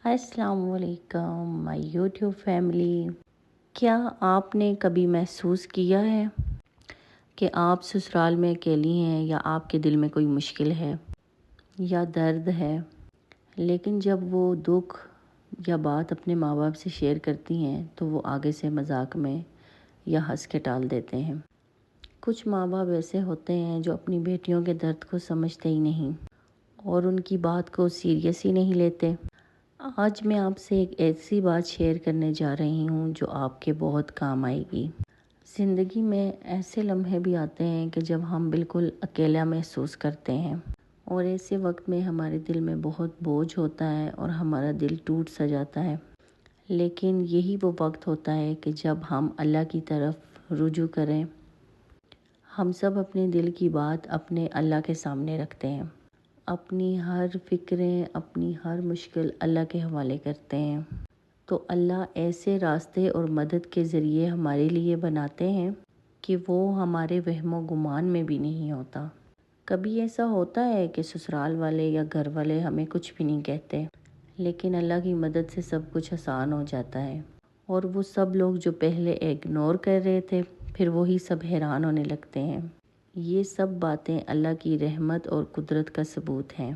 السلام علیکم مائی YouTube family. کیا آپ نے کبھی محسوس کیا ہے کہ آپ سسرال میں اکیلی ہیں یا آپ کے دل میں کوئی مشکل ہے یا درد ہے، لیکن جب وہ دکھ یا بات اپنے ماں باپ سے شیئر کرتی ہیں تو وہ آگے سے مذاق میں یا ہنس کے ٹال دیتے ہیں۔ کچھ ماں باپ ایسے ہوتے ہیں جو اپنی بیٹیوں کے درد کو سمجھتے ہی نہیں اور ان کی بات کو سیریس ہی نہیں لیتے۔ آج میں آپ سے ایک ایسی بات شیئر کرنے جا رہی ہوں جو آپ کے بہت کام آئے گی۔ زندگی میں ایسے لمحے بھی آتے ہیں کہ جب ہم بالکل اکیلا محسوس کرتے ہیں اور ایسے وقت میں ہمارے دل میں بہت بوجھ ہوتا ہے اور ہمارا دل ٹوٹ سا جاتا ہے، لیکن یہی وہ وقت ہوتا ہے کہ جب ہم اللہ کی طرف رجوع کریں۔ ہم سب اپنے دل کی بات اپنے اللہ کے سامنے رکھتے ہیں، اپنی ہر فکریں، اپنی ہر مشکل اللہ کے حوالے کرتے ہیں، تو اللہ ایسے راستے اور مدد کے ذریعے ہمارے لیے بناتے ہیں کہ وہ ہمارے وہم و گمان میں بھی نہیں ہوتا۔ کبھی ایسا ہوتا ہے کہ سسرال والے یا گھر والے ہمیں کچھ بھی نہیں کہتے، لیکن اللہ کی مدد سے سب کچھ آسان ہو جاتا ہے، اور وہ سب لوگ جو پہلے اگنور کر رہے تھے پھر وہی سب حیران ہونے لگتے ہیں۔ یہ سب باتیں اللہ کی رحمت اور قدرت کا ثبوت ہیں۔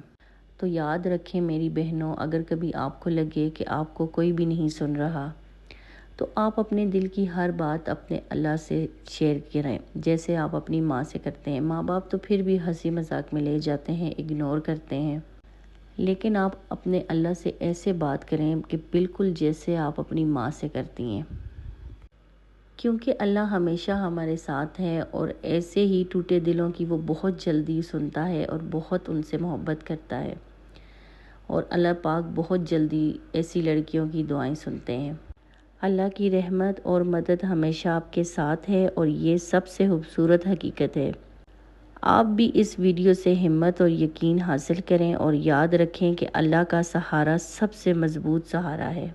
تو یاد رکھیں میری بہنوں، اگر کبھی آپ کو لگے کہ آپ کو کوئی بھی نہیں سن رہا تو آپ اپنے دل کی ہر بات اپنے اللہ سے شیئر کریں، جیسے آپ اپنی ماں سے کرتے ہیں۔ ماں باپ تو پھر بھی ہنسی مذاق میں لے جاتے ہیں، اگنور کرتے ہیں، لیکن آپ اپنے اللہ سے ایسے بات کریں کہ بالکل جیسے آپ اپنی ماں سے کرتی ہیں، کیونکہ اللہ ہمیشہ ہمارے ساتھ ہے اور ایسے ہی ٹوٹے دلوں کی وہ بہت جلدی سنتا ہے اور بہت ان سے محبت کرتا ہے، اور اللہ پاک بہت جلدی ایسی لڑکیوں کی دعائیں سنتے ہیں۔ اللہ کی رحمت اور مدد ہمیشہ آپ کے ساتھ ہے، اور یہ سب سے خوبصورت حقیقت ہے۔ آپ بھی اس ویڈیو سے ہمت اور یقین حاصل کریں اور یاد رکھیں کہ اللہ کا سہارا سب سے مضبوط سہارا ہے۔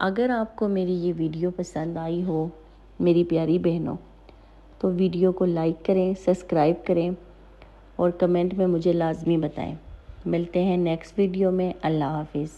اگر آپ کو میری یہ ویڈیو پسند آئی ہو میری پیاری بہنوں، تو ویڈیو کو لائک کریں، سبسکرائب کریں اور کمنٹ میں مجھے لازمی بتائیں۔ ملتے ہیں نیکسٹ ویڈیو میں۔ اللہ حافظ۔